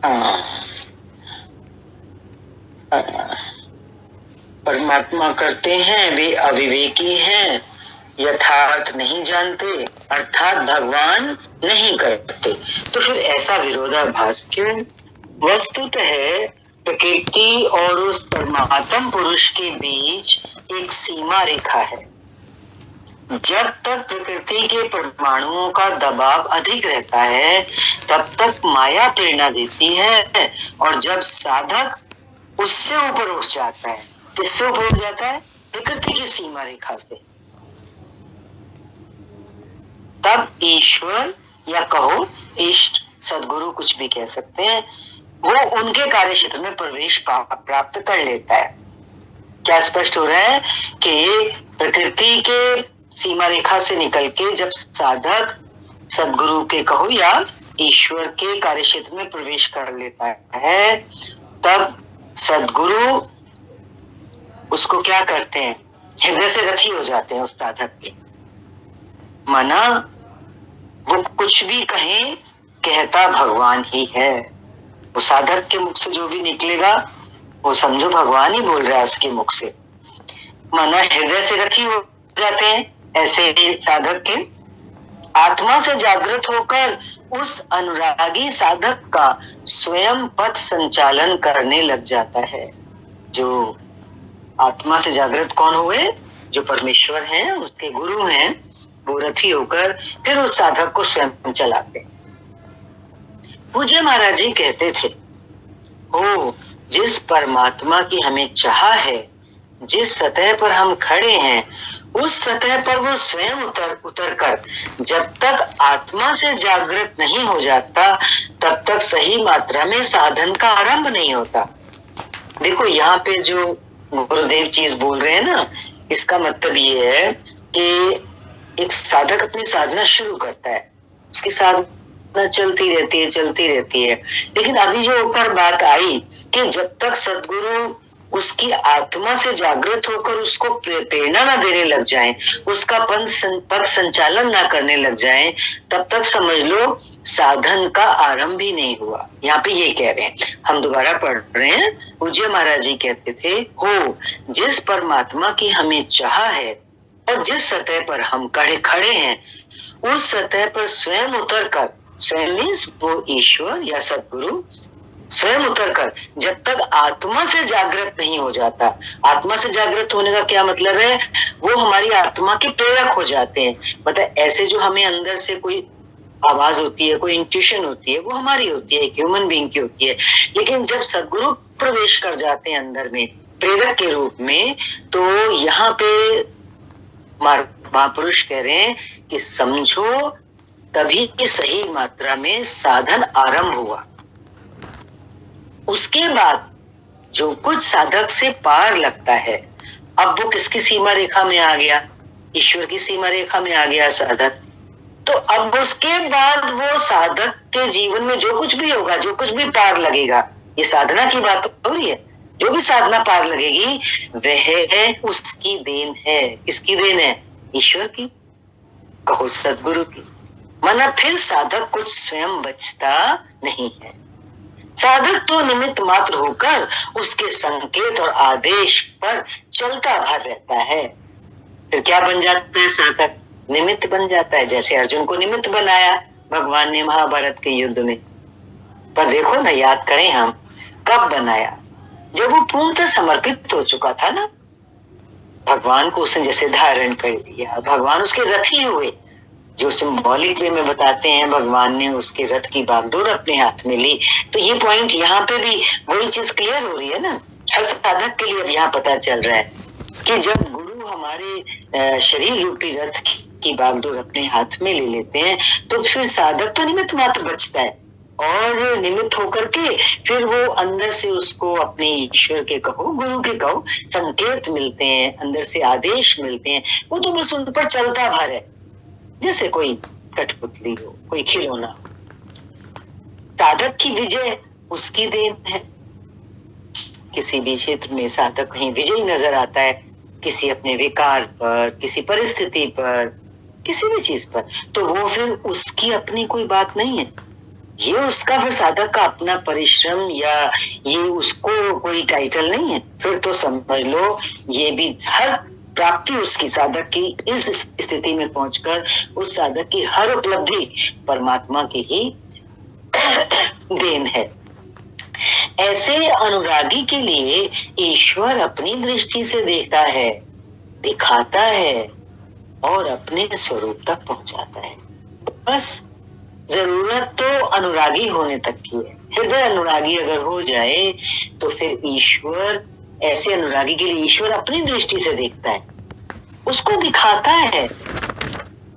हाँ, परमात्मा करते हैं वे अविवेकी हैं, यथार्थ नहीं जानते, अर्थात भगवान नहीं करते। तो फिर ऐसा विरोधाभास क्यों? वस्तुतः प्रकृति और उस परमात्म पुरुष के बीच एक सीमा रेखा है। जब तक प्रकृति के परमाणुओं का दबाव अधिक रहता है तब तक माया प्रेरणा देती है, और जब साधक उससे ऊपर उठ जाता है, किससे ऊपर उठ जाता है? प्रकृति की सीमा रेखा से, तब ईश्वर या कहो इष्ट, सदगुरु, कुछ भी कह सकते हैं, वो उनके कार्य क्षेत्र में प्रवेश प्राप्त कर लेता है। क्या स्पष्ट हो रहा है कि प्रकृति के सीमा रेखा से निकल के जब साधक सदगुरु के कहो या ईश्वर के कार्य क्षेत्र में प्रवेश कर लेता है, तब सदगुरु उसको क्या करते हैं? हृदय से रथी हो जाते हैं उस साधक के। माना वो कुछ भी कहे, कहता भगवान ही है। वो साधक के मुख से जो भी निकलेगा वो समझो भगवान ही बोल रहा है उसके मुख से। माना हृदय से रथी हो जाते हैं ऐसे साधक के। आत्मा से जागृत होकर उस अनुरागी साधक का स्वयं पथ संचालन करने लग जाता है। जो आत्मा से जागृत कौन हुए? जो परमेश्वर हैं, उसके गुरु हैं, वो रथी होकर फिर उस साधक को स्वयं चलाते। पूज्य महाराज जी कहते थे, हो जिस परमात्मा की हमें चाह है, जिस सतह पर हम खड़े हैं, उस सतह पर वो स्वयं उतर कर जब तक आत्मा से जागृत नहीं हो जाता तब तक सही मात्रा में साधन का आरंभ नहीं होता। देखो यहाँ पे जो गुरुदेव चीज बोल रहे हैं ना, इसका मतलब ये है कि एक साधक अपनी साधना शुरू करता है, उसकी साधना चलती रहती है, लेकिन अभी जो ऊपर बात आई कि जब तक सदगुरु उसकी आत्मा से जागृत होकर उसको प्रेरणा ना देने लग जाएं, उसका पथ संचालन ना करने लग जाएं, तब तक समझ लो साधन का आरंभ ही नहीं हुआ। यहाँ पे ये कह रहे हैं, हम दोबारा पढ़ रहे हैं। पूज्य महाराज जी कहते थे, हो जिस परमात्मा की हमें चाह है और जिस सतह पर हम खड़े हैं, उस सतह पर स्वयं उतर कर, स्वयं मीन्स वो ईश्वर या सदगुरु, स्वयं उतरकर जब तक आत्मा से जागृत नहीं हो जाता। आत्मा से जागृत होने का क्या मतलब है? वो हमारी आत्मा के प्रेरक हो जाते हैं। मतलब ऐसे जो हमें अंदर से कोई आवाज होती है, कोई इंट्यूशन होती है, वो हमारी होती है, एक ह्यूमन बीइंग की होती है। लेकिन जब सदगुरु प्रवेश कर जाते हैं अंदर में प्रेरक के रूप में, तो यहाँ पे महापुरुष कह रहे हैं कि समझो तभी सही मात्रा में साधन आरंभ हुआ। उसके बाद जो कुछ साधक से पार लगता है, अब वो किसकी सीमा रेखा में आ गया? ईश्वर की सीमा रेखा में आ गया साधक। तो अब उसके बाद वो साधक के जीवन में जो कुछ भी होगा, जो कुछ भी पार लगेगा, ये साधना की बात हो रही है, जो भी साधना पार लगेगी वह उसकी देन है। किसकी देन है? ईश्वर की, कहो सदगुरु की। माना फिर साधक कुछ स्वयं बचता नहीं है। साधक तो निमित्त मात्र होकर उसके संकेत और आदेश पर चलता भर रहता है। फिर क्या बन जाता है? साधक निमित्त बन जाता है। जैसे अर्जुन को निमित्त बनाया भगवान ने महाभारत के युद्ध में। पर देखो ना, याद करें हम, कब बनाया? जब वो पूर्णतः समर्पित हो चुका था ना, भगवान को उसने जैसे धारण कर लिया, भगवान उसके रथी हुए। जो सिंबॉलिक वे में बताते हैं, भगवान ने उसके रथ की बागडोर अपने हाथ में ली। तो ये पॉइंट यहाँ पे भी वही चीज क्लियर हो रही है ना, हर साधक के लिए अब यहाँ पता चल रहा है कि जब गुरु हमारे शरीर रूपी रथ की बागडोर अपने हाथ में ले लेते हैं, तो फिर साधक तो निमित्त मात्र बचता है, और निमित्त होकर के फिर वो अंदर से उसको अपने ईश्वर के कहो, गुरु के कहो, संकेत मिलते हैं, अंदर से आदेश मिलते हैं। वो तो बस उन पर चलता भर है, जैसे कोई कठपुतली हो, कोई खिलौना हो। साधक की विजय उसकी देन है। किसी भी क्षेत्र में साधक कहीं विजयी नजर आता है, किसी अपने विकार पर, किसी परिस्थिति पर, किसी भी चीज पर, तो वो फिर उसकी अपनी कोई बात नहीं है। ये उसका फिर साधक का अपना परिश्रम या ये उसको कोई टाइटल नहीं है, फिर तो समझ लो ये भी हर प्राप्ति उसकी, साधक की इस स्थिति में पहुंचकर उस साधक की हर उपलब्धि परमात्मा की ही देन है। ऐसे अनुरागी के लिए ईश्वर अपनी दृष्टि से देखता है, दिखाता है और अपने स्वरूप तक पहुंचाता है। बस जरूरत तो अनुरागी होने तक की है। हृदय अनुरागी अगर हो जाए तो फिर ईश्वर, ऐसे अनुरागी के लिए ईश्वर अपनी दृष्टि से देखता है, उसको दिखाता है।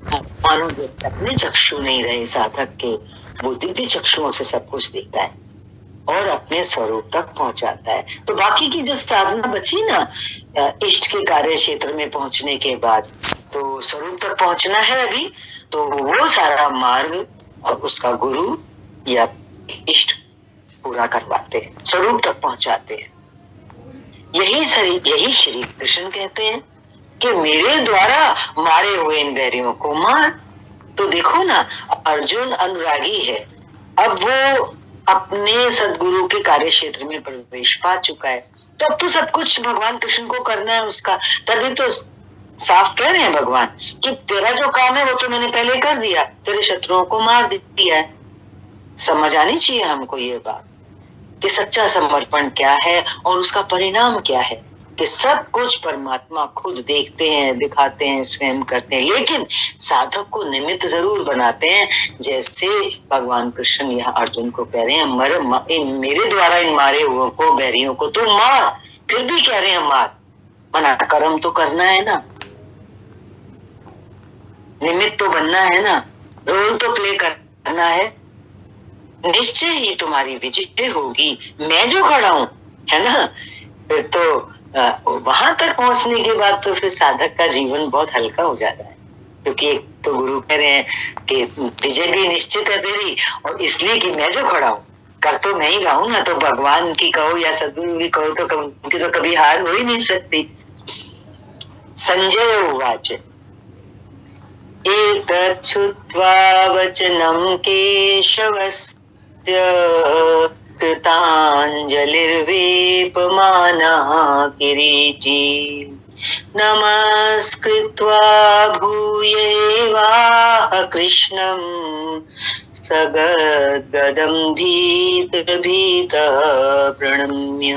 मानो अपने चक्षु नहीं रहे साधक के, वो दिव्य चक्षुओं से सब कुछ देखता है और अपने स्वरूप तक पहुंचाता है। तो बाकी की जो साधना बची ना इष्ट के कार्य क्षेत्र में पहुंचने के बाद, तो स्वरूप तक पहुंचना है अभी, तो वो सारा मार्ग और उसका गुरु या इष्ट पूरा करवाते हैं, स्वरूप तक पहुंचाते हैं। यही श्री कृष्ण कहते हैं कि मेरे द्वारा मारे हुए इन बैरियों को मार। तो देखो ना, अर्जुन अनुरागी है, अब वो अपने सदगुरु के कार्य क्षेत्र में प्रवेश पा चुका है, तो अब तो सब कुछ भगवान कृष्ण को करना है उसका। तभी तो साफ कह रहे हैं भगवान कि तेरा जो काम है वो तो मैंने पहले कर दिया, तेरे शत्रुओं को मार दिया है। समझ आनी चाहिए हमको ये बात कि सच्चा समर्पण क्या है और उसका परिणाम क्या है, कि सब कुछ परमात्मा खुद देखते हैं, दिखाते हैं, स्वयं करते हैं, लेकिन साधक को निमित्त जरूर बनाते हैं। जैसे भगवान कृष्ण यहाँ अर्जुन को कह रहे हैं, मेरे द्वारा इन मारे हुए को, बैरियों को तो मार, फिर भी कह रहे हैं मार, मना कर्म तो करना है ना, निमित्त तो बनना है ना, रोल तो प्ले करना है। निश्चय ही तुम्हारी विजय होगी, मैं जो खड़ा हूं, है ना। फिर तो वहां तक पहुंचने के बाद तो फिर साधक का जीवन बहुत हल्का हो जाता है, क्योंकि एक तो गुरु कह रहे हैं कि विजय भी निश्चित है तेरी, और इसलिए कि मैं जो खड़ा हूं, कर तो मैं ही रहा हूं ना, तो भगवान की कहो या सदगुरु की कहो तो कभी हार हो ही नहीं सकती। संजय उवाच एतत् श्रुत्वा वचनं केशवस्य कृताञ्जलिर्वेपमानः किरीटी नमस्कृत्वा भूयेवाह कृष्णं सगद्गदं भीतः प्रणम्य।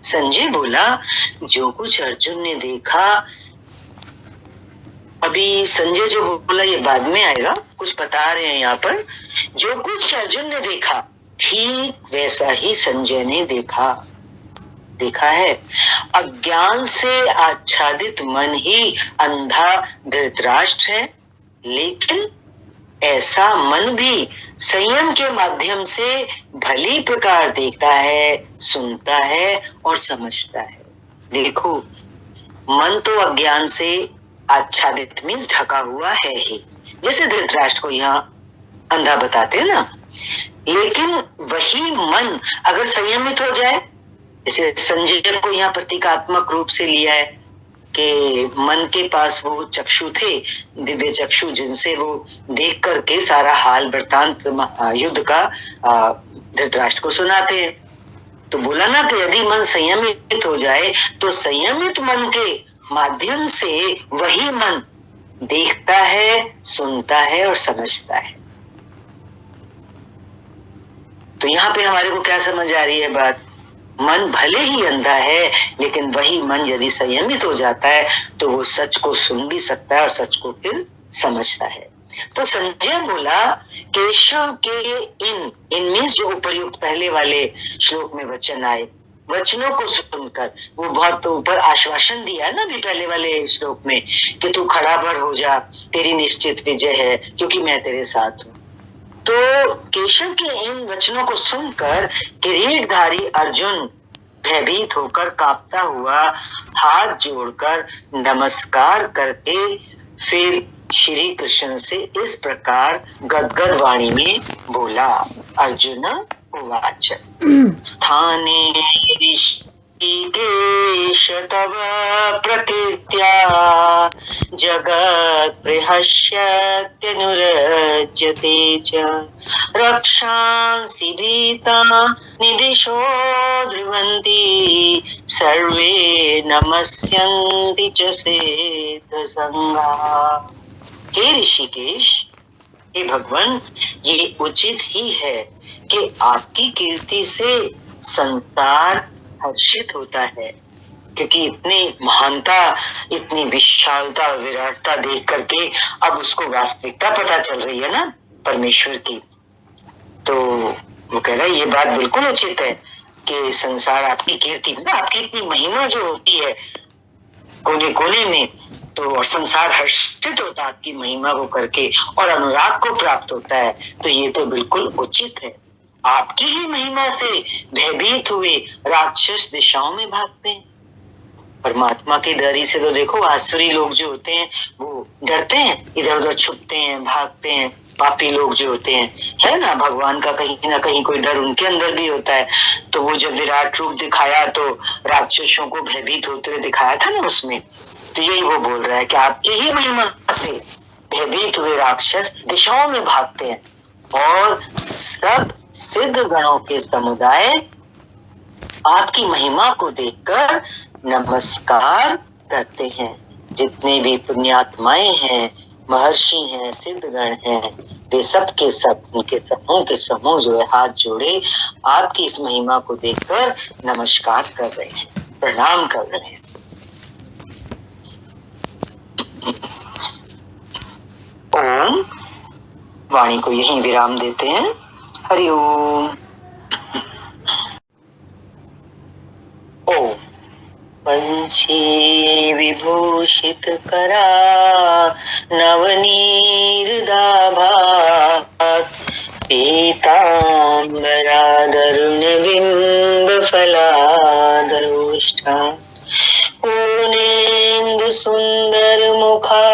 संजय बोला, जो कुछ अर्जुन ने देखा, अभी संजय जो बोला ये बाद में आएगा, कुछ बता रहे हैं यहाँ पर, जो कुछ अर्जुन ने देखा ठीक वैसा ही संजय ने देखा है। अज्ञान से आच्छादित मन ही अंधा धृतराष्ट्र है, लेकिन ऐसा मन भी संयम के माध्यम से भली प्रकार देखता है, सुनता है और समझता है। देखो, मन तो अज्ञान से आच्छादित मीन्स ढका हुआ है ही, जैसे धृतराष्ट्र को यहाँ अंधा बताते हैं ना, लेकिन वही मन अगर संयमित हो जाए, जैसे संजय को यहाँ प्रतीकात्मक रूप से लिया है कि मन के पास वो चक्षु थे, दिव्य चक्षु, जिनसे वो देख करके सारा हाल वृतांत युद्ध का धृतराष्ट्र को सुनाते हैं। तो बोला ना कि यदि मन संयमित हो जाए तो संयमित मन के माध्यम से वही मन देखता है, सुनता है और समझता है। तो यहाँ पे हमारे को क्या समझ आ रही है बात, मन भले ही अंधा है, लेकिन वही मन यदि संयमित हो जाता है तो वो सच को सुन भी सकता है और सच को फिर समझता है। तो संजय बोला, केशव के इन मीन्स जो उपर्युक्त पहले वाले श्लोक में वचन आए, वचनों को सुनकर वो बहुत तो ऊपर आश्वासन दिया ना भी पहले वाले श्लोक में कि तू खड़ा भर हो जा, तेरी निश्चित विजय है क्योंकि मैं तेरे साथ हूँ। तो केशव के इन वचनों को सुनकर किरीटधारी अर्जुन भयभीत होकर कांपता हुआ हाथ जोड़कर नमस्कार करके फिर श्री कृष्ण से इस प्रकार गदगद वाणी में बोला, अर्जुन उवाच स्थाने ऋषिकेश तव प्रकीर्त्या जगत् बृहस्यत्यनुरज्यते च रक्षांसि भीता निदिशो ध्रुवन्ति सर्वे नमस्यन्ति च सिद्धसंगा। हे ऋषिकेश, हे भगवान, ये उचित ही है कि आपकी कीर्ति से संसार हर्षित होता है, क्योंकि इतनी महानता, इतनी विशालता, विराटता देख करके अब उसको वास्तविकता पता चल रही है ना परमेश्वर की। तो वो कह रहा है ये बात बिल्कुल उचित है कि संसार आपकी कीर्ति, आपकी इतनी महिमा जो होती है कोने कोने में, तो और संसार हर्षित होता है आपकी महिमा को करके और अनुराग को प्राप्त होता है, तो ये तो बिल्कुल उचित है। आपकी ही महिमा से भयभीत हुए राक्षस दिशाओं में भागते हैं। परमात्मा की डरी से तो देखो आसुरी लोग जो होते हैं वो डरते हैं, इधर उधर छुपते हैं, भागते हैं। पापी लोग जो होते हैं, है ना, भगवान का कहीं ना कहीं कोई डर उनके अंदर भी होता है। तो वो जब विराट रूप दिखाया तो राक्षसों को भयभीत होते हुए दिखाया था ना उसमें, तो यही वो बोल रहा है कि आपकी ही महिमा से भयभीत हुए राक्षस दिशाओं में भागते हैं और सब सिद्ध गणों के समुदाय आपकी महिमा को देखकर नमस्कार करते हैं। जितने भी पुण्यात्माएं हैं, महर्षि हैं, सिद्धगण हैं, वे सब के सब उनके समूह जो है हाथ जोड़े आपकी इस महिमा को देखकर नमस्कार कर रहे हैं, प्रणाम कर रहे हैं। ओम, वाणी को यहीं विराम देते हैं। हरि ओम। ओम। पंछी विभूषित करा नवनीरदाभा पीतांबराधरुण बिंब फलाधरोष्ठा पूर्णेन्दु सुंदर मुखा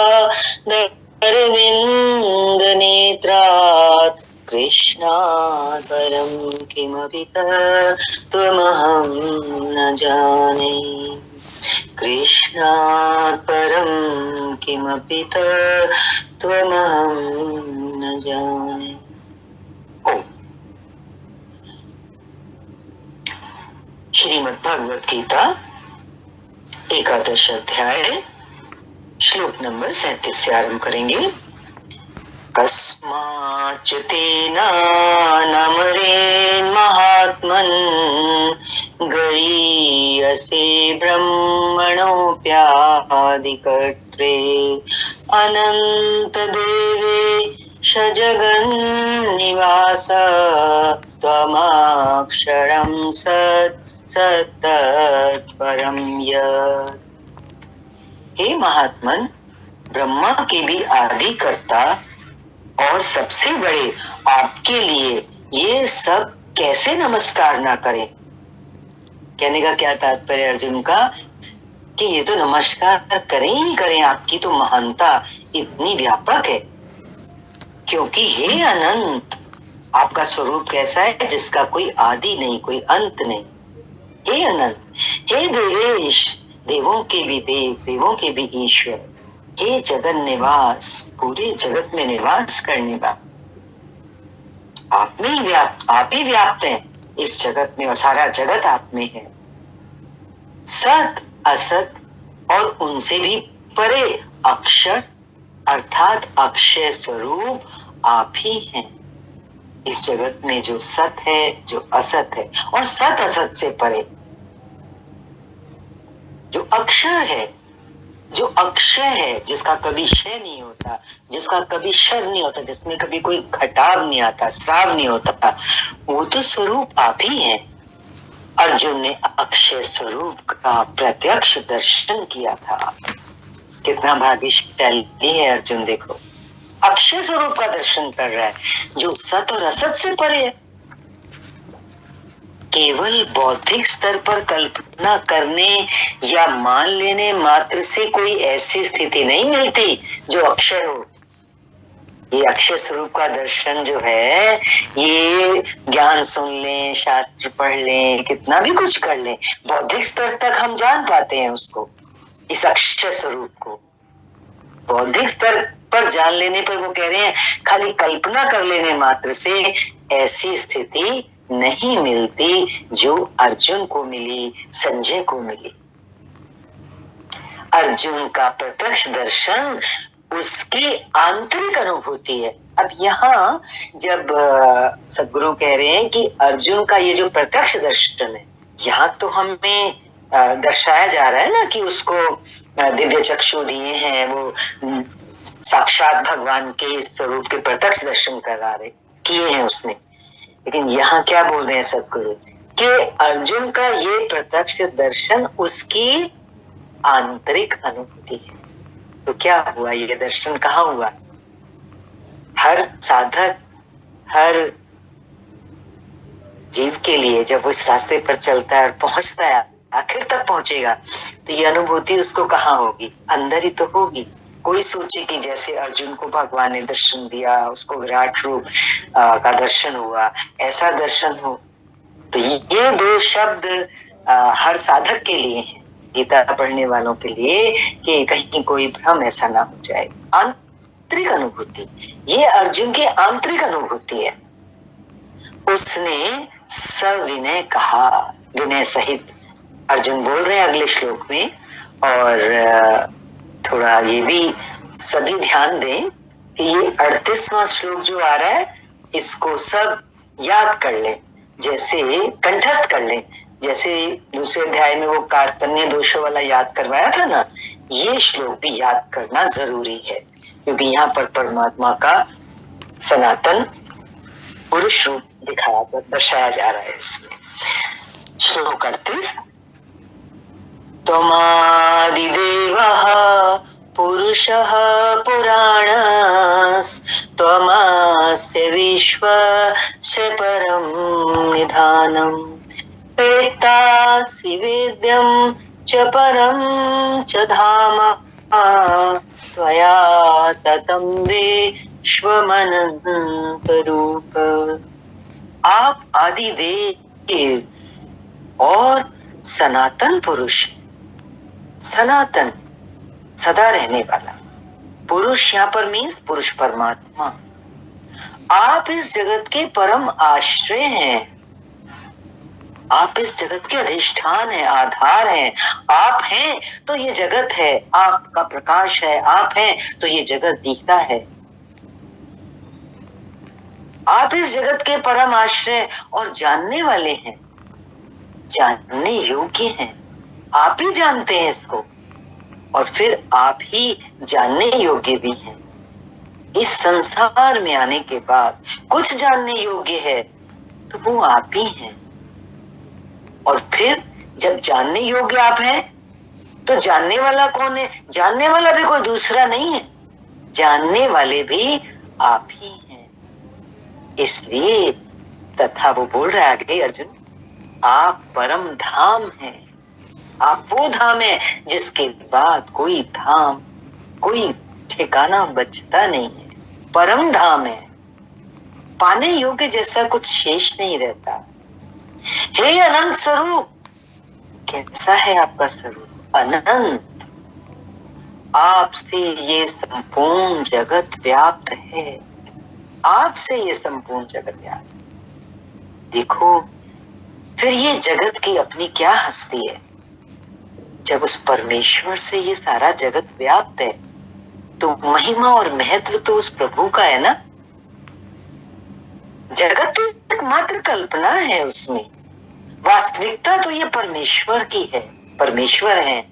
दरविंद नेत्रात् कृष्णात् परं किमपि तत्त्वमहं न जाने। कृष्णात् परं किमपि तत्त्वमहं न जाने। श्रीमद् भगवत गीता 11 अध्याय श्लोक नंबर 37 से आरंभ करेंगे। कस्माच्च तेनानमरेन् महात्मन् गरीयसे ब्रह्मणोऽप्यादिकर्त्रे अनन्तदेवेश जगन्निवास त्वमक्षरं सत्तत्परं यत्। हे महात्मन, ब्रह्मा के भी आदि कर्ता और सबसे बड़े आपके लिए ये सब कैसे नमस्कार ना करें। कहने का क्या तात्पर्य अर्जुन का कि ये तो नमस्कार करें ही करें, आपकी तो महानता इतनी व्यापक है। क्योंकि हे अनंत, आपका स्वरूप कैसा है जिसका कोई आदि नहीं, कोई अंत नहीं। हे अनंत, हे देवेश, देवों के भी देव, देवों के भी ईश्वर, हे जगन निवास, पूरे जगत में निवास करने वाला, आप में ही व्याप्त, आप ही व्याप्त हैं इस जगत में और सारा जगत आप में है। सत असत और उनसे भी परे अक्षर अर्थात अक्षय स्वरूप आप ही हैं। इस जगत में जो सत है, जो असत है और सत असत से परे जो अक्षर है, जो अक्षय है, जिसका कभी क्षय नहीं होता, जिसका कभी क्षर नहीं होता, जिसमें कभी कोई घटाव नहीं आता, स्राव नहीं होता, वो तो स्वरूप आप ही हैं। अर्जुन ने अक्षय स्वरूप का प्रत्यक्ष दर्शन किया था। कितना भाग्यशाली है अर्जुन, देखो अक्षय स्वरूप का दर्शन कर रहा है जो सत और असत से परे है। केवल बौद्धिक स्तर पर कल्पना करने या मान लेने मात्र से कोई ऐसी स्थिति नहीं मिलती जो अक्षय हो। ये अक्षय स्वरूप का दर्शन जो है, ये ज्ञान सुन लें, शास्त्र पढ़ लें, कितना भी कुछ कर लें, बौद्धिक स्तर तक हम जान पाते हैं उसको, इस अक्षय स्वरूप को। बौद्धिक स्तर पर जान लेने पर वो कह रहे हैं खाली कल्पना कर लेने मात्र से ऐसी स्थिति नहीं मिलती जो अर्जुन को मिली, संजय को मिली। अर्जुन का प्रत्यक्ष दर्शन उसकी आंतरिक अनुभूति है। अब यहाँ जब सद्गुरु कह रहे हैं कि अर्जुन का ये जो प्रत्यक्ष दर्शन है, यहाँ तो हमें दर्शाया जा रहा है ना कि उसको दिव्य चक्षु दिए हैं, वो साक्षात भगवान के स्वरूप के प्रत्यक्ष दर्शन करा रहे किए हैं उसने। लेकिन यहाँ क्या बोल रहे हैं सद्गुरु कि अर्जुन का ये प्रत्यक्ष दर्शन उसकी आंतरिक अनुभूति है। तो क्या हुआ, ये दर्शन कहाँ हुआ? हर साधक, हर जीव के लिए जब वो इस रास्ते पर चलता है और पहुंचता है, आखिर तक पहुंचेगा, तो ये अनुभूति उसको कहाँ होगी? अंदर ही तो होगी। कोई सोचे कि जैसे अर्जुन को भगवान ने दर्शन दिया, उसको विराट रूप का दर्शन हुआ, ऐसा दर्शन हो। तो ये दो शब्द हर साधक के लिए हैं, गीता पढ़ने वालों के लिए, कि कहीं कोई भ्रम ऐसा ना हो जाए। आंतरिक अनुभूति, ये अर्जुन की आंतरिक अनुभूति है। उसने सविनय कहा, विनय सहित अर्जुन बोल रहे हैं अगले श्लोक में। और थोड़ा ये भी सभी ध्यान दें कि ये 38वां श्लोक जो आ रहा है, इसको सब याद कर लें, जैसे कंठस्थ कर लें। जैसे दूसरे अध्याय में वो कार्पण्य दोषों वाला याद करवाया था ना, ये श्लोक भी याद करना जरूरी है, क्योंकि यहाँ पर परमात्मा का सनातन पुरुष रूप दर्शाया जा रहा है इसमें। श्लोक 38, त्वमादिदेवः पुरुषः पुराणस् त्वमस्य विश्वस्य परं निधानम् वेत्तासि वेद्यं च परं च धाम त्वया ततं विश्वमनन्तरूप। आप आदि देव और सनातन पुरुष, सनातन सदा रहने वाला पुरुष, यहाँ पर मीन्स पुरुष परमात्मा। आप इस जगत के परम आश्रय हैं, आप इस जगत के अधिष्ठान हैं, आधार हैं। आप हैं तो ये जगत है, आपका प्रकाश है, आप हैं तो ये जगत दिखता है। आप इस जगत के परम आश्रय और जानने वाले हैं, जानने योग्य हैं। आप ही जानते हैं इसको, और फिर आप ही जानने योग्य भी हैं। इस संसार में आने के बाद कुछ जानने योग्य है तो वो आप ही हैं। और फिर जब जानने योग्य आप हैं तो जानने वाला कौन है? जानने वाला भी कोई दूसरा नहीं है, जानने वाले भी आप ही हैं। इसलिए तथा वो बोल रहा है आगे अर्जुन, आप परम धाम हैं, आप वो धाम है जिसके बाद कोई धाम, कोई ठिकाना बचता नहीं है। परम धाम है, पाने योग्य जैसा कुछ शेष नहीं रहता। हे अनंत स्वरूप, कैसा है आपका स्वरूप? अनंत। आपसे ये संपूर्ण जगत व्याप्त है, आपसे ये संपूर्ण जगत व्याप्त। देखो फिर ये जगत की अपनी क्या हस्ती है। जब उस परमेश्वर से ये सारा जगत व्याप्त है तो महिमा और महत्व तो उस प्रभु का है ना। जगत तो एक मात्र कल्पना है, उसमें वास्तविकता तो ये परमेश्वर की है। परमेश्वर है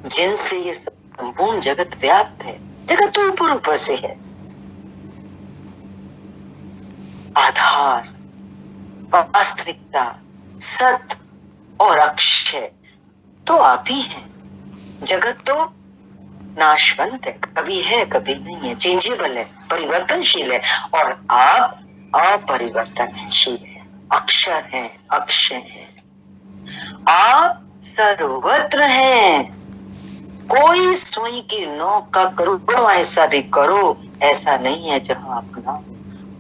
जिनसे ये संपूर्ण जगत व्याप्त है। जगत तो ऊपर ऊपर से है, आधार, वास्तविकता, सत्य और अक्षय तो आप ही हैं। जगत तो नाशवंत है, कभी है कभी नहीं है, चेंजेबल है, परिवर्तनशील है, और आप अपरिवर्तनशील है, अक्षर है, अक्षय है। आप सर्वत्र हैं। कोई सुई की नोक का करोड़ों ऐसा भी करो, ऐसा नहीं है जहां आप ना,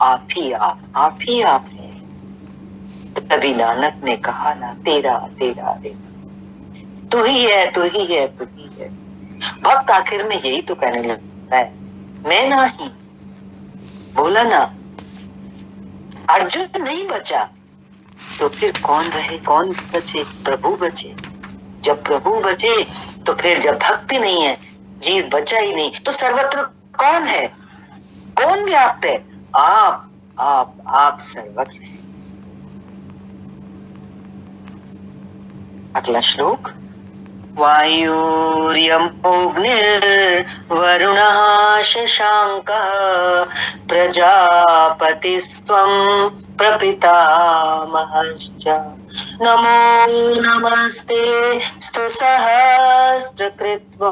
आप ही आप ही आप है। तभी नानक ने कहा ना, तेरा तेरा तेरा, तू ही है तू ही है तू ही है। भक्त आखिर में यही तो कहने लगता है, मैं ना ही, बोला ना। अर्जुन नहीं बचा तो फिर कौन रहे, कौन बचे? प्रभु बचे। जब प्रभु बचे तो फिर जब भक्ति नहीं है, जीव बचा ही नहीं, तो सर्वत्र कौन है, कौन व्याप्त है? आप सर्वत्र है। अगला श्लोक, वायुर्यमोऽग्निर्वरुणः शशाङ्कः प्रजापतिस्त्वं प्रपितामहश्च नमो नमस्ते स्तु सहस्रकृत्वः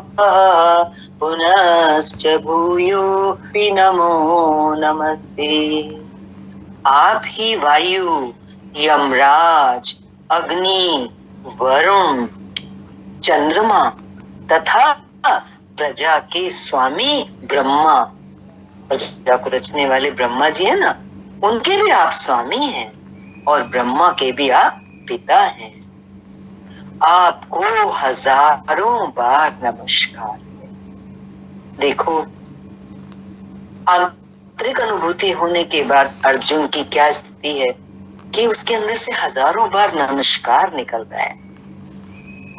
पुनश्च भूयोऽपि नमो नमस्ते। आप ही वायु, यमराज, अग्नि, वरुण, चंद्रमा तथा प्रजा के स्वामी ब्रह्मा, प्रजा को रचने वाले ब्रह्मा जी है ना, उनके भी आप स्वामी हैं और ब्रह्मा के भी आप पिता हैं। आपको हजारों बार नमस्कार है। देखो, आंतरिक अनुभूति होने के बाद अर्जुन की क्या स्थिति है कि उसके अंदर से हजारों बार नमस्कार निकल रहा है।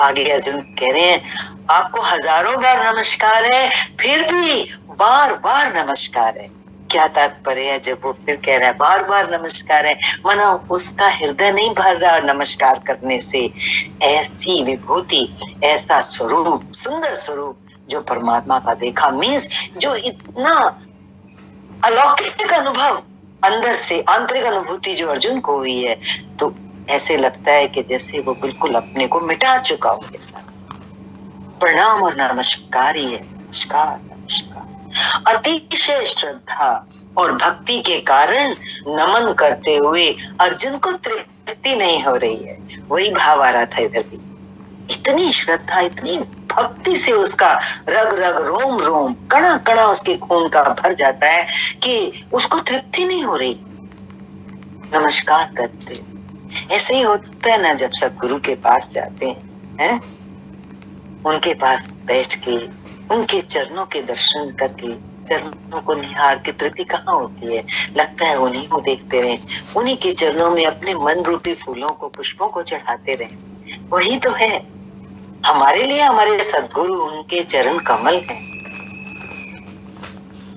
आगे अर्जुन कह रहे हैं, आपको हजारों बार नमस्कार है, फिर भी बार बार नमस्कार है। क्या तात्पर्य है जब वो फिर कह रहा है बार बार नमस्कार है? माना उसका हृदय नहीं भर रहा नमस्कार करने से। ऐसी विभूति, ऐसा स्वरूप, सुंदर स्वरूप जो परमात्मा का देखा, मीन्स जो इतना अलौकिक अनुभव अंदर से, आंतरिक अनुभूति जो अर्जुन को हुई है, तो ऐसे लगता है कि जैसे वो बिल्कुल अपने को मिटा चुका हो के साथ। प्रणाम और नमस्कार ही है, नमस्कार नमस्कार। अतिशय श्रद्धा और भक्ति के कारण नमन करते हुए अर्जुन को तृप्ति नहीं हो रही है। वही भाव आ रहा था इधर भी। इतनी श्रद्धा, इतनी भक्ति से उसका रग रग, रोम रोम, कणा कणा उसके खून का भर जाता है कि उसको तृप्ति नहीं हो रही। नमस्कार करते ऐसे ही होता है ना, जब सब गुरु के पास जाते हैं, उनके पास बैठ के उनके चरणों के दर्शन करके, चरणों को निहार के तृप्ति कहाँ होती है? लगता है उन्हीं को देखते रहे, उन्हीं के चरणों में अपने मन रूपी फूलों को, पुष्पों को चढ़ाते रहे। वही तो है हमारे लिए हमारे सद्गुरु, उनके चरण कमल हैं।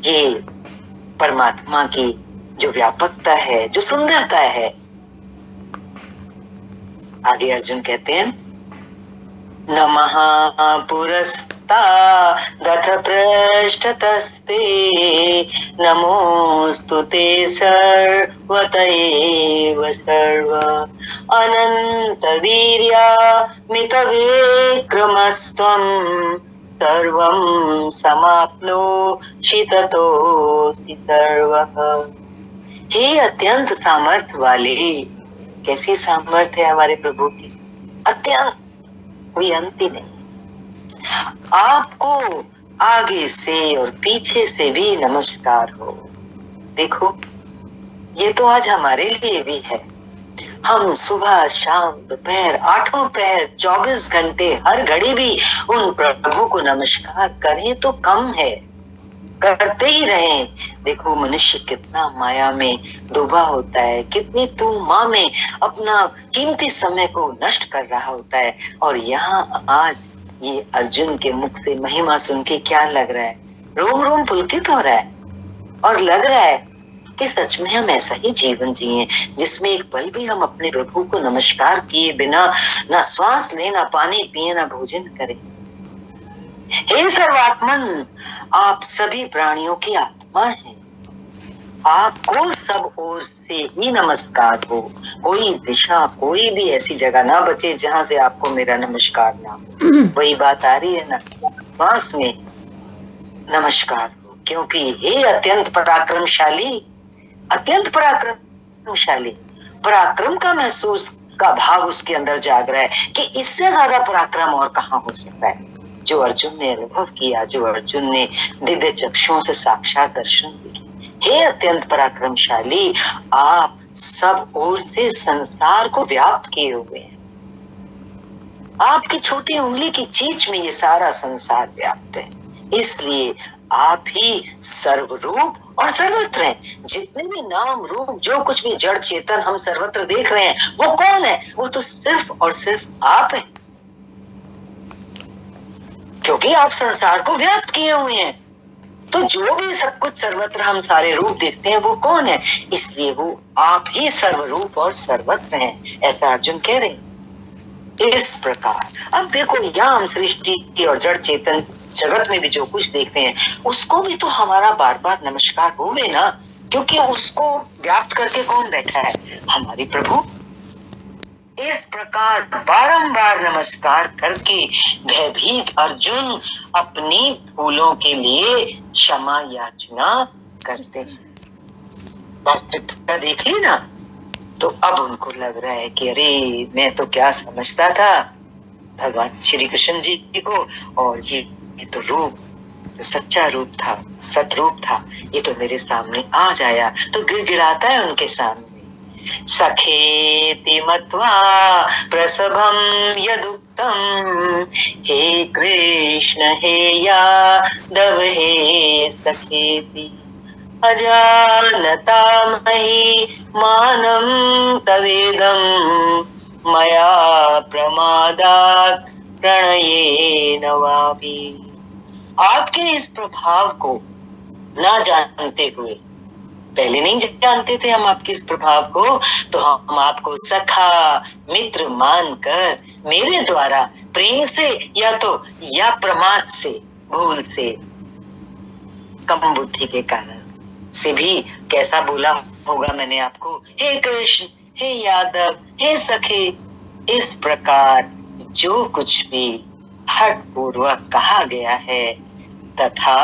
ये परमात्मा की जो व्यापकता है, जो सुंदरता है। आगे अर्जुन कहते हैं, नमः पुरस्तादथ पृष्ठतस्ते नमोस्तुते सर्वत एव सर्व अनंत वीर्यामित विक्रमस्त्वं सर्वं समाप्नोषि ततोऽसि सर्वः। हे अत्यंत सामर्थ्य वाले, कैसी सामर्थ्य है हमारे प्रभु की, अत्यंत, कोई अंत ही नहीं। आपको आगे से और पीछे से भी नमस्कार हो। देखो, ये तो आज हमारे लिए भी है। हम सुबह शाम दोपहर, आठों पहर, 24 घंटे, हर घड़ी भी उन प्रभु को नमस्कार करें तो कम है, करते ही रहें। देखो, मनुष्य कितना माया में डूबा होता है, कितनी तू माँ में अपना कीमती समय को नष्ट कर रहा होता है। और यहाँ आज ये अर्जुन के मुख से महिमा सुन के क्या लग रहा है? रोम रोम पुलकित हो रहा है और लग रहा है कि सच में हम ऐसा ही जीवन जिए जिसमें एक पल भी हम अपने प्रभु को नमस्कार किए बिना ना श्वास ले, ना पानी पिए, ना भोजन करें। हे सर्वात्मन, आप सभी प्राणियों की आत्मा हैं। आपको सब ओर से ही नमस्कार हो। कोई दिशा, कोई भी ऐसी जगह ना बचे जहां से आपको मेरा नमस्कार ना हो। वही बात आ रही है ना, श्वास में नमस्कार हो। क्योंकि हे अत्यंत पराक्रमशाली, अत्यंत पराक्रमशाली, पराक्रम का महसूस का भाव उसके अंदर जाग रहा है कि इससे ज्यादा पराक्रम और कहाँ हो सकता है। जो अर्जुन ने अनुभव किया, जो अर्जुन ने दिव्य चक्षुओं से साक्षात दर्शन किए। हे अत्यंत पराक्रमशाली, आप सब ओर से संसार को व्याप्त किए हुए हैं। आपकी छोटी उंगली की चीच में ये सारा संसार व्याप्त है, इसलिए आप ही सर्वरूप और सर्वत्र हैं। जितने भी नाम रूप, जो कुछ भी जड़ चेतन हम सर्वत्र देख रहे हैं, वो कौन है? वो तो सिर्फ और सिर्फ आप हैं, क्योंकि आप संसार को व्याप्त किए हुए हैं। तो जो भी सब कुछ सर्वत्र हम सारे रूप देखते हैं, वो कौन है? इसलिए वो आप ही सर्वरूप और सर्वत्र हैं, ऐसा अर्जुन कह रहे हैं। इस प्रकार अब देखो, यहाँ हम सृष्टि और जड़ चेतन जगत में भी जो कुछ देखते हैं, उसको भी तो हमारा बार बार नमस्कार होवे ना, क्योंकि उसको व्याप्त करके कौन बैठा है? हमारी प्रभु। इस प्रकार बारंबार नमस्कार करके भयभीत अर्जुन अपनी भूलों के लिए क्षमा याचना करते हैं। वास्तविकता देख ली ना, तो अब उनको लग रहा है कि अरे, मैं तो क्या समझता था भगवान श्री कृष्ण जी को, और ये तो रूप, जो सच्चा रूप था, सतरूप था, ये तो मेरे सामने आ जाया। तो गिड़गिड़ाता है उनके सामने, सखेति मत्वा प्रसभं यदुक्तम्, हे कृष्ण हे यादव हे सखेति, अजानता मही मानं तवेदं, मया प्रमादात् प्रणयेन वापि। आपके इस प्रभाव को ना जानते हुए, पहले नहीं जानते थे हम आपके इस प्रभाव को, तो हम आपको सखा मित्र मानकर मेरे द्वारा प्रेम से या प्रमाद से, भूल से, कम बुद्धि के कारण से भी कैसा बोला होगा मैंने आपको, हे कृष्ण, हे यादव, हे सखे। इस प्रकार जो कुछ भी हठ पूर्वक कहा गया है तथा